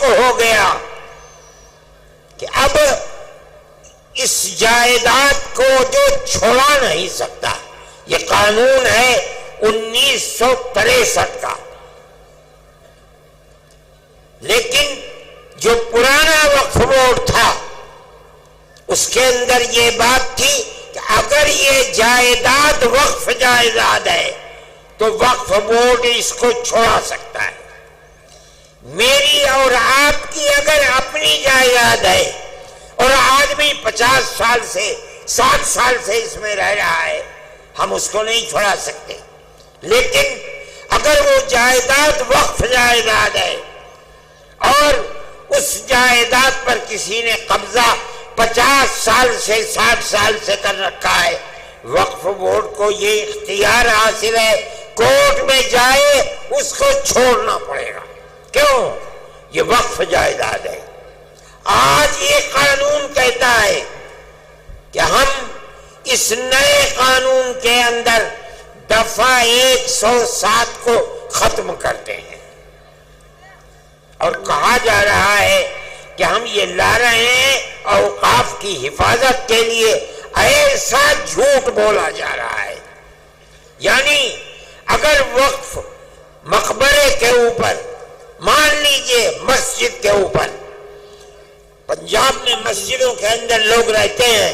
ہو گیا کہ اب اس جائیداد کو جو چھوڑا نہیں سکتا، یہ قانون ہے 1963 کا، لیکن جو پرانا وقف بورڈ تھا اس کے اندر یہ بات تھی کہ اگر یہ جائیداد وقف جائیداد ہے تو وقف بورڈ اس کو چھوڑا سکتا ہے۔ میری اور آپ کی اگر اپنی جائیداد ہے اور آدمی 50 سال سے 60 سال سے اس میں رہ رہا ہے، ہم اس کو نہیں چھوڑا سکتے، لیکن اگر وہ جائیداد وقف جائیداد ہے اور اس جائیداد پر کسی نے قبضہ 50 سال سے 60 سال سے کر رکھا ہے، وقف بورڈ کو یہ اختیار حاصل ہے، کورٹ میں جائے اس کو چھوڑنا پڑے گا۔ کیوں؟ یہ وقف جائیداد ہے۔ آج یہ قانون کہتا ہے کہ ہم اس نئے قانون کے اندر دفعہ 107 کو ختم کرتے ہیں اور کہا جا رہا ہے کہ ہم یہ لا رہے ہیں اوقاف کی حفاظت کے لیے۔ ایسا جھوٹ بولا جا رہا ہے، یعنی اگر وقف مقبرے کے اوپر، مان لیجئے مسجد کے اوپر، پنجاب میں مسجدوں کے اندر لوگ رہتے ہیں،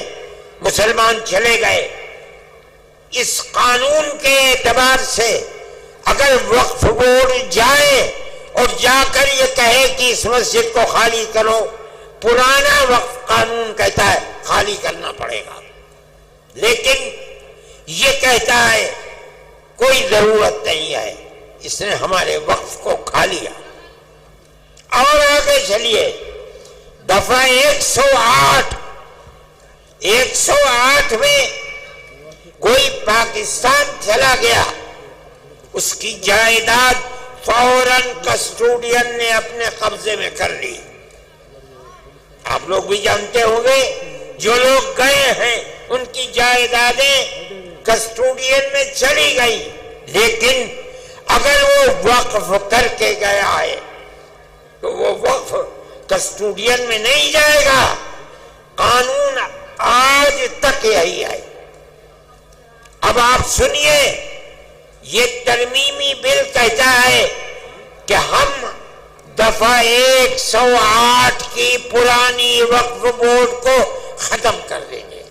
مسلمان چلے گئے، اس قانون کے اعتبار سے اگر وقف بورڈ جائے اور جا کر یہ کہے کہ اس مسجد کو خالی کرو، پرانا وقف قانون کہتا ہے خالی کرنا پڑے گا، لیکن یہ کہتا ہے کوئی ضرورت نہیں ہے، اس نے ہمارے وقف کو کھا لیا۔ اور آگے چلیے، دفعہ 108 میں کوئی پاکستان چلا گیا، اس کی جائیداد فوراً کسٹوڈین نے اپنے قبضے میں کر لی۔ آپ لوگ بھی جانتے ہوں گے، جو لوگ گئے ہیں ان کی جائیدادیں کسٹوڈین میں چلی گئی، لیکن اگر وہ وقف کر کے گیا ہے تو وہ وقف کسٹوڈین میں نہیں جائے گا۔ قانون آج تک یہی ہے۔ اب آپ سنیے، یہ ترمیمی بل کہتا ہے کہ ہم دفعہ 108 کی پرانی وقف بورڈ کو ختم کر دیں گے۔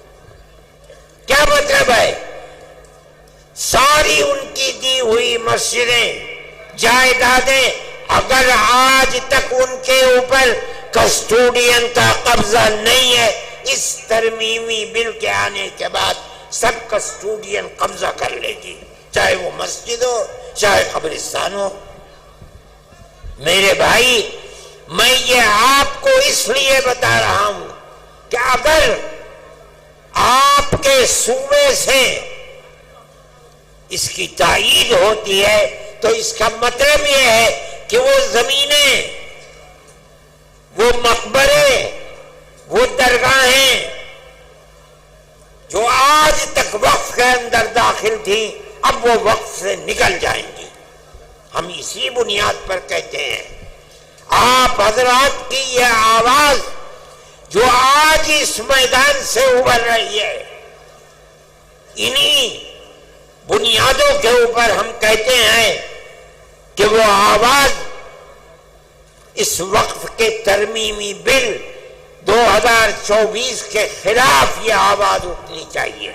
کیا مطلب ہے؟ ساری ان کی دی ہوئی مسجدیں، جائیدادیں، اگر آج تک ان کے اوپر کسٹوڈین کا قبضہ نہیں ہے، اس ترمیمی بل کے آنے کے بعد سب کسٹوڈین قبضہ کر لے گی، چاہے وہ مسجد ہو چاہے قبرستان ہو۔ میرے بھائی، میں یہ آپ کو اس لیے بتا رہا ہوں کہ اگر آپ کے صوبے سے اس کی تائید ہوتی ہے تو اس کا مطلب یہ ہے کہ وہ زمینیں، وہ مقبرے، وہ درگاہیں جو آج تک وقف کے اندر داخل تھیں، اب وہ وقف سے نکل جائیں گی۔ ہم اسی بنیاد پر کہتے ہیں، آپ حضرات کی یہ آواز جو آج اس میدان سے ابھر رہی ہے، انہی بنیادوں کے اوپر ہم کہتے ہیں کہ وہ آواز اس وقف کے ترمیمی بل 2024 کے خلاف یہ آواز اٹھنی چاہیے۔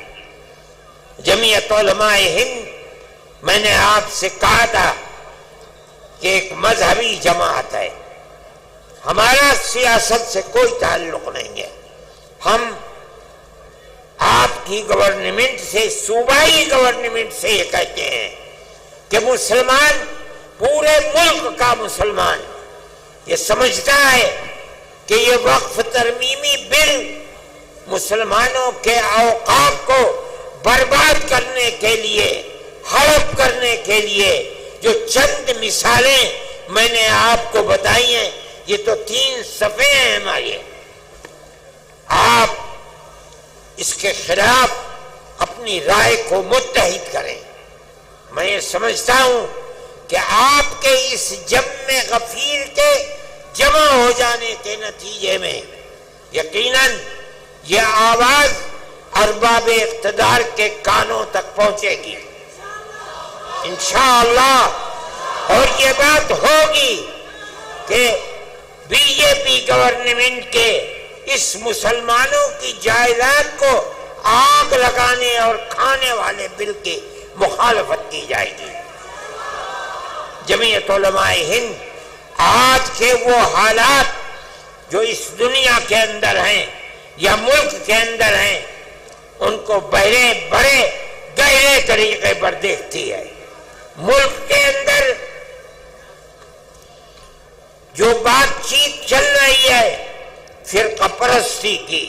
جمعیت علماء ہند، میں نے آپ سے کہا تھا کہ ایک مذہبی جماعت ہے، ہمارا سیاست سے کوئی تعلق نہیں ہے۔ ہم آپ کی گورنمنٹ سے، صوبائی گورنمنٹ سے یہ کہتے ہیں کہ مسلمان، پورے ملک کا مسلمان یہ سمجھتا ہے کہ یہ وقف ترمیمی بل مسلمانوں کے اوقاف کو برباد کرنے کے لیے، ہڑپ کرنے کے لیے، جو چند مثالیں میں نے آپ کو بتائی ہیں، یہ تو 3 صفحے ہیں ہمارے، آپ اس کے خلاف اپنی رائے کو متحد کریں۔ میں یہ سمجھتا ہوں کہ آپ کے اس جم غفیر کے جمع جانے کے نتیجے میں یقیناً یہ آواز ارباب اقتدار کے کانوں تک پہنچے گی انشاءاللہ، اور یہ بات ہوگی کہ بی جے پی گورنمنٹ کے اس مسلمانوں کی جائیداد کو آگ لگانے اور کھانے والے بل کی مخالفت کی جائے گی۔ جمعیت علماء ہند آج کے وہ حالات جو اس دنیا کے اندر ہیں یا ملک کے اندر ہیں ان کو بڑے گہرے طریقے پر دیکھتی ہے۔ ملک کے اندر جو بات چیت چل رہی ہے فرقہ پرستی کی،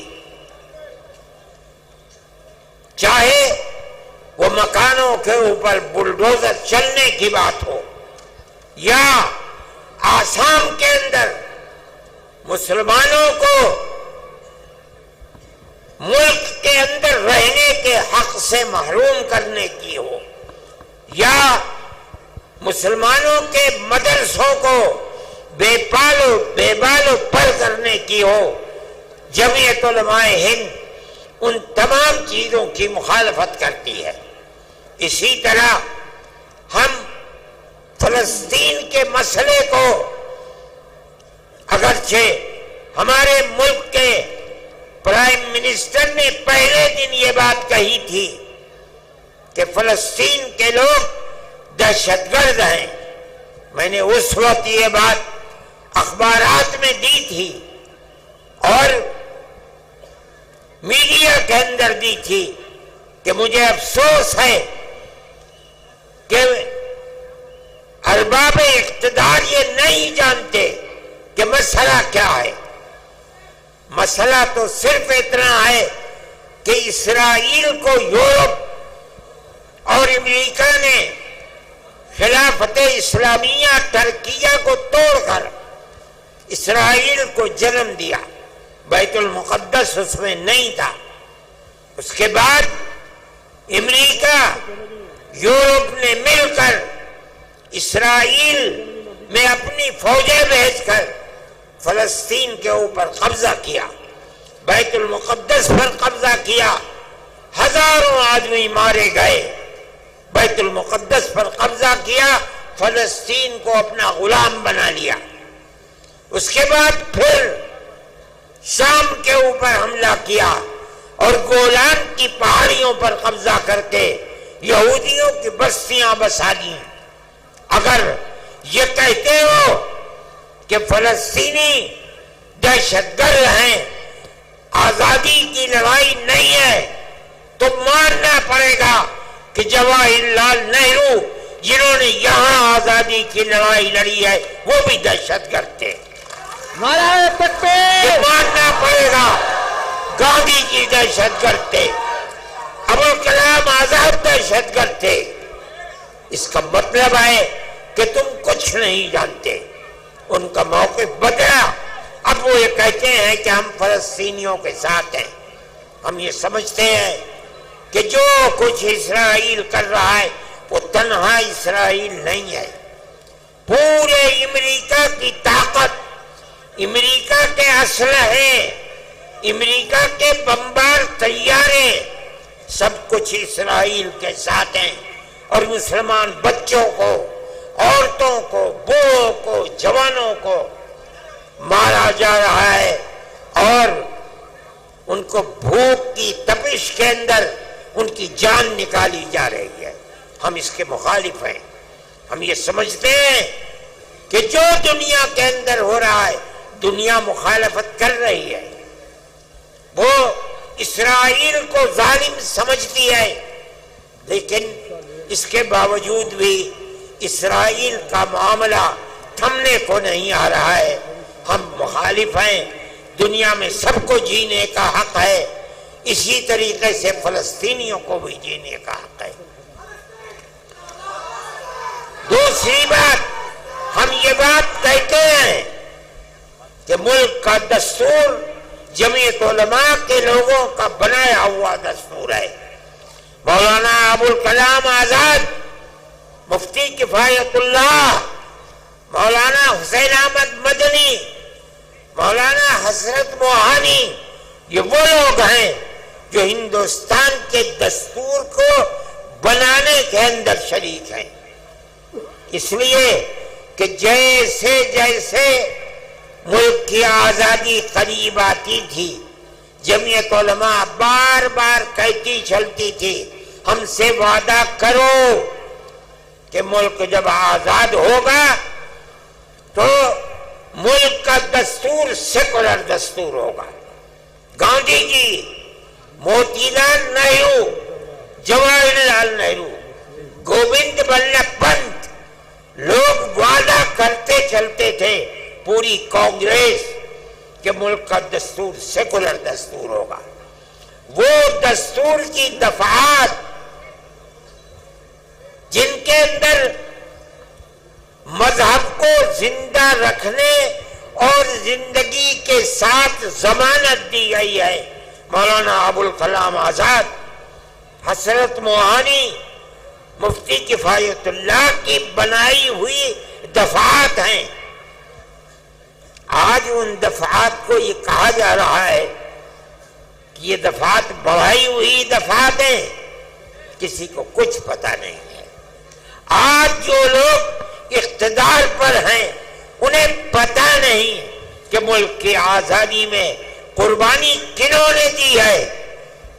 چاہے وہ مکانوں کے اوپر بلڈوزر چلنے کی بات ہو یا آسام کے اندر مسلمانوں کو ملک کے اندر رہنے کے حق سے محروم کرنے کی ہو یا مسلمانوں کے مدرسوں کو بے بالو پر کرنے کی ہو، جمعیت علماء ہند ان تمام چیزوں کی مخالفت کرتی ہے۔ اسی طرح ہم فلسطین کے مسئلے کو اگرچہ ہمارے ملک کے پرائم منسٹر نے پہلے دن یہ بات کہی تھی کہ فلسطین کے لوگ دہشت گرد ہیں، میں نے اس وقت یہ بات اخبارات میں دی تھی اور میڈیا کے اندر دی تھی کہ مجھے افسوس ہے کہ ارباب اقتدار یہ نہیں جانتے کہ مسئلہ کیا ہے۔ مسئلہ تو صرف اتنا ہے کہ اسرائیل کو یورپ اور امریکہ نے خلافت اسلامیہ ترکیہ کو توڑ کر اسرائیل کو جنم دیا، بیت المقدس اس میں نہیں تھا۔ اس کے بعد امریکہ یورپ نے مل کر اسرائیل میں اپنی فوجیں بھیج کر فلسطین کے اوپر قبضہ کیا، بیت المقدس پر قبضہ کیا، ہزاروں آدمی مارے گئے، بیت المقدس پر قبضہ کیا، فلسطین کو اپنا غلام بنا لیا۔ اس کے بعد پھر شام کے اوپر حملہ کیا اور گولان کی پہاڑیوں پر قبضہ کر کے یہودیوں کی بستیاں بسا دیں۔ اگر یہ کہتے ہو کہ فلسطینی دہشت گرد ہیں، آزادی کی لڑائی نہیں ہے، تو ماننا پڑے گا کہ جواہر لال نہرو جنہوں نے یہاں آزادی کی لڑائی لڑی ہے وہ بھی دہشت گرد تھے۔ نعرہ تکبیر! یہ ماننا پڑے گا گاندھی جی دہشت گرد تھے، ابوالکلام آزاد دہشت گرد تھے۔ اس کا مطلب ہے کہ تم کچھ نہیں جانتے۔ ان کا موقف بدلا، اب وہ یہ کہتے ہیں کہ ہم فلسطینیوں کے ساتھ ہیں۔ ہم یہ سمجھتے ہیں کہ جو کچھ اسرائیل کر رہا ہے وہ تنہا اسرائیل نہیں ہے، پورے امریکہ کی طاقت، امریکہ کے اسلحے، امریکہ کے بمبار طیارے، سب کچھ اسرائیل کے ساتھ ہیں، اور مسلمان بچوں کو، عورتوں کو، بوڑھوں کو، جوانوں کو مارا جا رہا ہے، اور ان کو بھوک کی تپش کے اندر ان کی جان نکالی جا رہی ہے۔ ہم اس کے مخالف ہیں۔ ہم یہ سمجھتے ہیں کہ جو دنیا کے اندر ہو رہا ہے دنیا مخالفت کر رہی ہے، وہ اسرائیل کو ظالم سمجھتی ہے، لیکن اس کے باوجود بھی اسرائیل کا معاملہ تھمنے کو نہیں آ رہا ہے۔ ہم مخالف ہیں۔ دنیا میں سب کو جینے کا حق ہے، اسی طریقے سے فلسطینیوں کو بھی جینے کا حق ہے۔ دوسری بات، ہم یہ بات کہتے ہیں کہ ملک کا دستور جمعیت علماء کے لوگوں کا بنایا ہوا دستور ہے۔ مولانا ابوالکلام آزاد، مفتی کفایت اللہ، مولانا حسین احمد مدنی، مولانا حسرت موہانی یہ وہ لوگ ہیں جو ہندوستان کے دستور کو بنانے کے اندر شریک ہیں. اس لیے کہ جیسے جیسے ملک کی آزادی قریب آتی تھی جمعیت علماء بار بار کہتی چلتی تھی ہم سے وعدہ کرو کہ ملک جب آزاد ہوگا تو ملک کا دستور سیکولر دستور ہوگا. گاندھی جی، موتی لال نہرو، جواہر لال نہرو، گووند بلبھ پنت، لوگ وعدہ کرتے چلتے تھے پوری کانگریس کہ ملک کا دستور سیکولر دستور ہوگا. وہ دستور کی دفعات جن کے اندر مذہب کو زندہ رکھنے اور زندگی کے ساتھ ضمانت دی گئی ہے، مولانا ابوالکلام آزاد، حسرت موہانی، مفتی کفایت اللہ کی بنائی ہوئی دفعات ہیں. آج ان دفعات کو یہ کہا جا رہا ہے کہ یہ دفعات بڑھائی ہوئی دفعات ہیں، کسی کو کچھ پتہ نہیں ہے. آج جو لوگ اقتدار پر ہیں انہیں پتہ نہیں کہ ملک کی آزادی میں قربانی کنہوں نے دی ہے،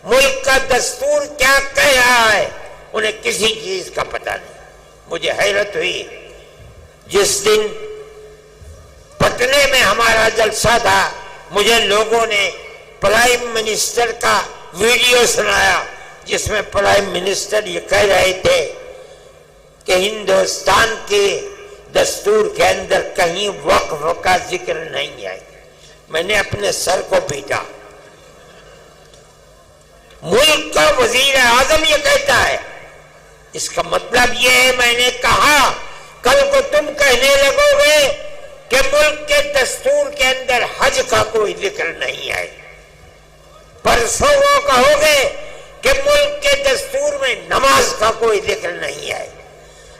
ملک کا دستور کیا کہہ رہا ہے، انہیں کسی چیز کا پتہ نہیں. مجھے حیرت ہوئی جس دن پٹنے میں ہمارا جلسہ تھا، مجھے لوگوں نے پرائم منسٹر کا ویڈیو سنایا جس میں پرائم منسٹر یہ کہہ رہے تھے کہ ہندوستان کے دستور کے اندر کہیں وقف کا ذکر نہیں ہے. میں نے اپنے سر کو پیٹا. ملک کا وزیر اعظم یہ کہتا ہے، اس کا مطلب یہ ہے، میں نے کہا کل کو تم کہنے لگو گے کہ ملک کے دستور کے اندر حج کا کوئی ذکر نہیں ہے، پرسوں وہ کہو گے کہ ملک کے دستور میں نماز کا کوئی ذکر نہیں ہے،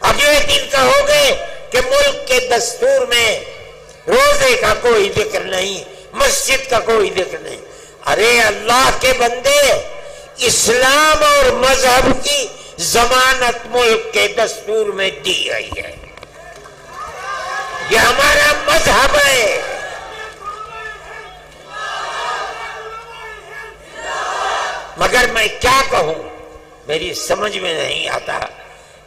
اگلے دن کہو گے کہ ملک کے دستور میں روزے کا کوئی ذکر نہیں، مسجد کا کوئی ذکر نہیں. ارے اللہ کے بندے، اسلام اور مذہب کی ضمانت ملک کے دستور میں دی گئی ہے، یہ ہمارا مذہب ہے. مگر میں کیا کہوں، میری سمجھ میں نہیں آتا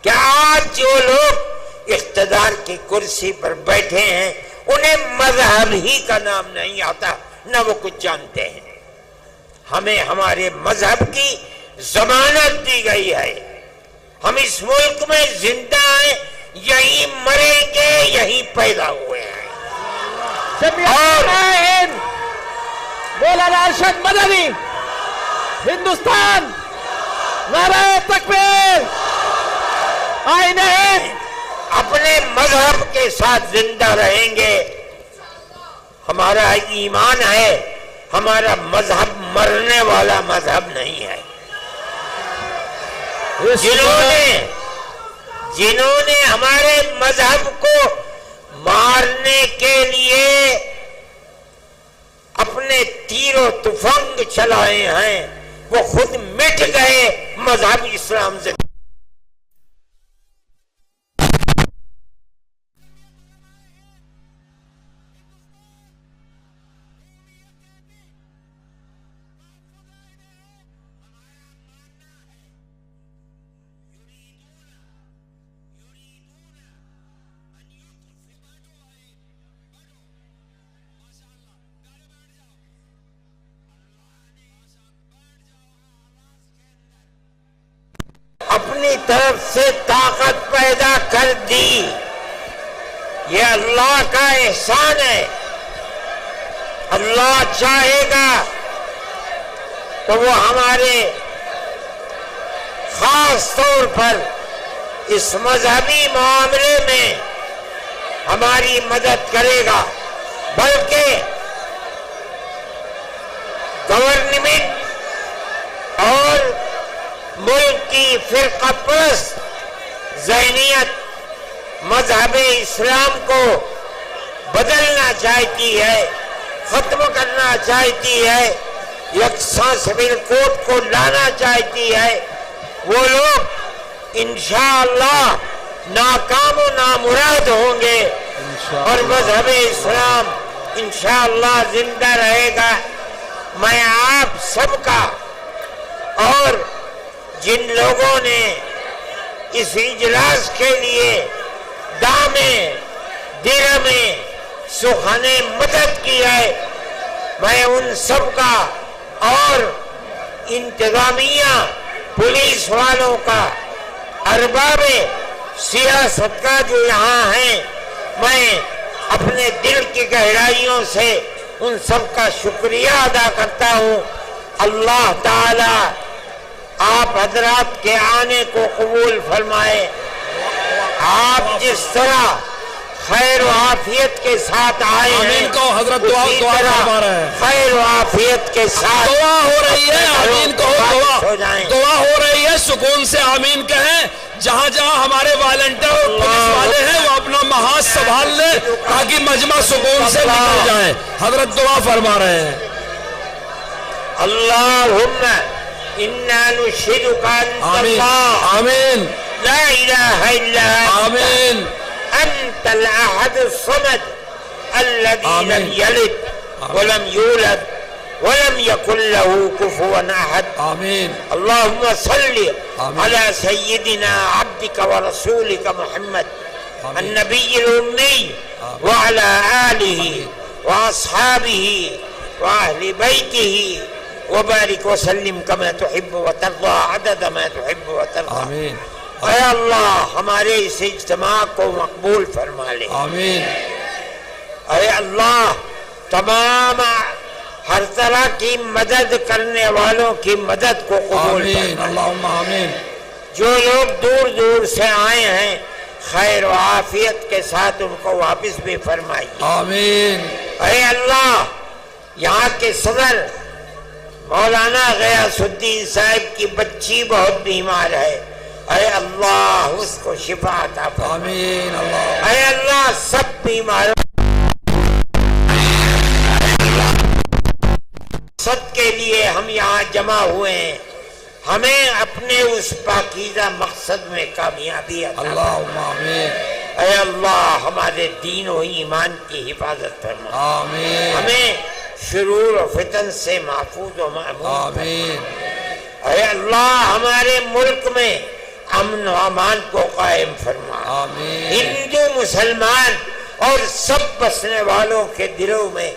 کہ آج جو لوگ اقتدار کی کرسی پر بیٹھے ہیں انہیں مذہب ہی کا نام نہیں آتا، نہ وہ کچھ جانتے ہیں. ہمیں ہمارے مذہب کی ضمانت دی گئی ہے. ہم اس ملک میں زندہ ہیں، یہیں مریں گے، یہیں پیدا ہوئے ہیں. اور مولانا ارشد مدنی، ہندوستان، نعرہ تکبیر، آئین ہند. اپنے مذہب کے ساتھ زندہ رہیں گے. ہمارا ایمان ہے، ہمارا مذہب مرنے والا مذہب نہیں ہے. جنہوں نے ہمارے مذہب کو مارنے کے لیے اپنے تیر و تفنگ چلائے ہیں وہ خود مٹ گئے مذہب اسلام سے. اپنی طرف سے طاقت پیدا کر دی. یہ اللہ کا احسان ہے. اللہ چاہے گا تو وہ ہمارے خاص طور پر اس مذہبی معاملے میں ہماری مدد کرے گا. بلکہ گورنمنٹ اور ملک کی فرقہ پرست ذہنیت مذہب اسلام کو بدلنا چاہتی ہے. ختم کرنا چاہتی ہے، یکساں سول کوڈ کو لانا چاہتی ہے، وہ لوگ انشاءاللہ ناکام و نامراد ہوں گے اور مذہب اسلام انشاءاللہ زندہ رہے گا۔ میں آپ سب کا اور جن لوگوں نے اس اجلاس کے لیے دامیں درہمیں سخنے مدد کی ہے، میں ان سب کا اور انتظامیہ پولیس والوں کا، ارباب سیاست کا جو یہاں ہیں، میں اپنے دل کی گہرائیوں سے ان سب کا شکریہ ادا کرتا ہوں۔ اللہ تعالی آپ حضرات کے آنے کو قبول فرمائے۔ آپ جس طرح خیر و عافیت کے ساتھ آئے ہیں، آمین کہو حضرت، دعا فرما رہے ہیں، خیر و عافیت کے ساتھ دعا ہو رہی ہے، آمین کہو، دعا ہو رہی ہے، سکون سے آمین کہیں۔ جہاں جہاں ہمارے والنٹر اور پولیس والے ہیں وہ اپنا محاذ سنبھال لیں تاکہ مجمع سکون سے نکل جائے۔ حضرت دعا فرما رہے ہیں۔ اللہم انا نشہدک انت آمین اللہ آمین لا الہ الا انت آمین انت الاحد الصمد الذي آمین لم يلد ولم يولد ولم يكن له كفوا احد۔ آمین اللهم صل آمین على سيدنا عبدك ورسولك محمد النبي الأمي وعلى آله وأصحابه وأهل بيته وبارك وسلم كما تحب وترضى عدد ما تحب وترضى۔ آمین اے اللہ ہمارے اس اجتماع کو مقبول فرما لے۔ آمین اے اللہ تمام ہر طرح کی مدد کرنے والوں کی مدد کو قبول آمین فرما لے۔ اللہم آمین۔ جو لوگ دور دور سے آئے ہیں خیر و عافیت کے ساتھ ان کو واپس بھی فرمائیے۔ آمین اے اللہ یہاں کے صدر مولانا غیاث الدین صاحب کی بچی بہت بیمار ہے، اے اللہ اس کو شفا عطا فرما۔ آمین اللہ اے اللہ سب بیماروں سب کے لیے ہم یہاں جمع ہوئے ہیں، ہمیں اپنے اس پاکیزہ مقصد میں کامیابی عطا فرما۔ اللہم آمین اے اللہ ہمارے دین و ایمان کی حفاظت فرما، آمین ہمیں شرور و فتن سے محفوظ و محمود۔ آمین اے اللہ ہمارے ملک میں امن و امان کو قائم فرما، آمین ہندو مسلمان اور سب بسنے والوں کے دلوں میں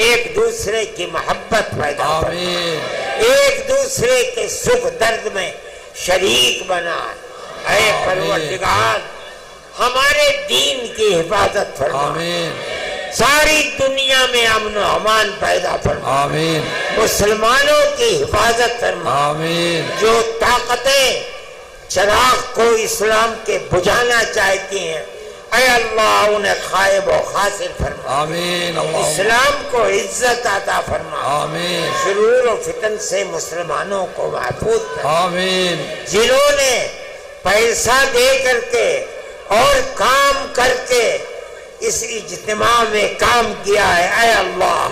ایک دوسرے کی محبت پیدا فرما، آمین ایک دوسرے کے سکھ درد میں شریک بنا۔ اے پروردگار ہمارے دین کی حفاظت فرما، آمین ساری دنیا میں امن و امان پیدا فرما، آمین مسلمانوں کی حفاظت فرما۔ آمین جو طاقتیں چراغ کو اسلام کے بجھانا چاہتی ہیں اے اللہ انہیں خائب و خاسر فرما، آمین اللہ اسلام کو عزت عطا فرما، آمین شرور و فتن سے مسلمانوں کو محفوظ فرما۔ آمین جنہوں نے پیسہ دے کر کے اور کام کر کے اس اجتماع میں کام کیا ہے اے اللہ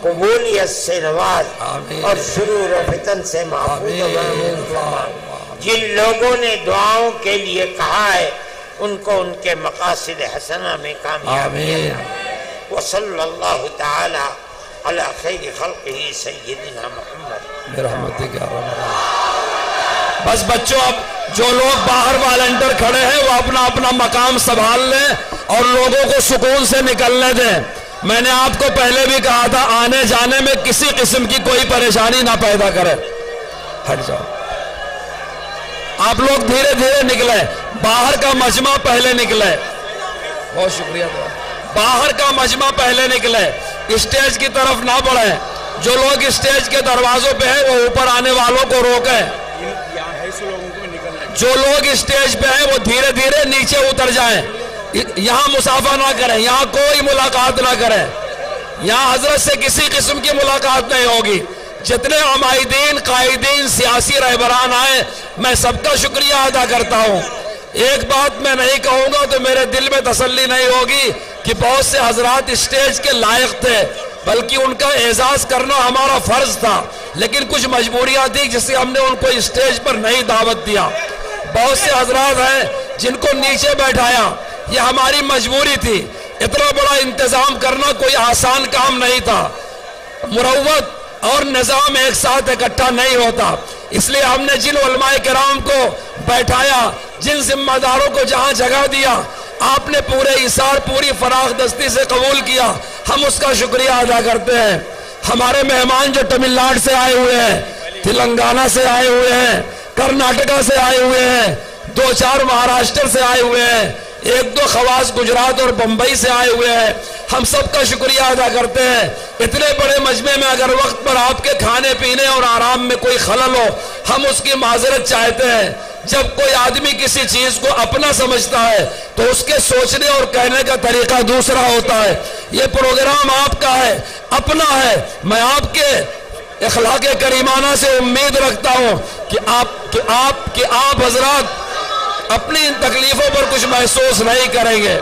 قبولیت سے نواز آمین اور شرور و فتن سے محفوظ و آمین محفوظ فرما۔ جن لوگوں نے دعاؤں کے لیے کہا ہے ان کو ان کے مقاصد حسنہ میں کامیابی آمین وصلی اللہ تعالی علی خیر خلقہ سیدنا محمد برحمتک یا رب العالمین۔ بس بچوں اب جو لوگ باہر والنٹر کھڑے ہیں وہ اپنا اپنا مقام سنبھال لیں اور لوگوں کو سکون سے نکلنے دیں۔ میں نے آپ کو پہلے بھی کہا تھا آنے جانے میں کسی قسم کی کوئی پریشانی نہ پیدا کرے۔ ہٹ جاؤ آپ لوگ دھیرے دھیرے نکلیں، باہر کا مجمع پہلے نکلے۔ بہت شکریہ، باہر کا مجمع پہلے نکلے، اسٹیج کی طرف نہ بڑھیں۔ جو لوگ اسٹیج کے دروازوں پہ ہیں وہ اوپر آنے والوں کو روکیں، جو لوگ اسٹیج پہ ہیں وہ دھیرے دھیرے نیچے اتر جائیں۔ یہاں مصافحہ نہ کریں، یہاں کوئی ملاقات نہ کریں، یہاں حضرت سے کسی قسم کی ملاقات نہیں ہوگی۔ جتنے عمائدین قائدین سیاسی رہبران آئے میں سب کا شکریہ ادا کرتا ہوں۔ ایک بات میں نہیں کہوں گا تو میرے دل میں تسلی نہیں ہوگی کہ بہت سے حضرات اسٹیج کے لائق تھے، بلکہ ان کا اعزاز کرنا ہمارا فرض تھا، لیکن کچھ مجبوریاں تھی جس سے ہم نے ان کو اسٹیج پر نہیں دعوت دیا۔ بہت سے حضرات ہیں جن کو نیچے بیٹھایا، یہ ہماری مجبوری تھی۔ اتنا بڑا انتظام کرنا کوئی آسان کام نہیں تھا، مروت اور نظام ایک ساتھ اکٹھا نہیں ہوتا، اس لیے ہم نے جن علماء کرام کو بیٹھایا، جن ذمہ داروں کو جہاں جگہ دیا، آپ نے پورے ایثار پوری فراخ دستی سے قبول کیا، ہم اس کا شکریہ ادا کرتے ہیں۔ ہمارے مہمان جو تمل ناڈو سے آئے ہوئے ہیں، تلنگانہ سے آئے ہوئے ہیں، کرناٹکا سے آئے ہوئے ہیں، 2-4 مہاراشٹر سے آئے ہوئے ہیں، 1-2 خواص گجرات اور بمبئی سے آئے ہوئے ہیں، ہم سب کا شکریہ ادا کرتے ہیں۔ اتنے بڑے مجمع میں اگر وقت پر آپ کے کھانے پینے اور آرام میں کوئی خلل ہو، ہم اس کی معذرت چاہتے ہیں۔ جب کوئی آدمی کسی چیز کو اپنا سمجھتا ہے تو اس کے سوچنے اور کہنے کا طریقہ دوسرا ہوتا ہے۔ یہ پروگرام آپ کا ہے، اپنا ہے۔ میں آپ کے اخلاق کریمانہ سے امید رکھتا ہوں کہ آپ حضرات اپنی ان تکلیفوں پر کچھ محسوس نہیں کریں گے۔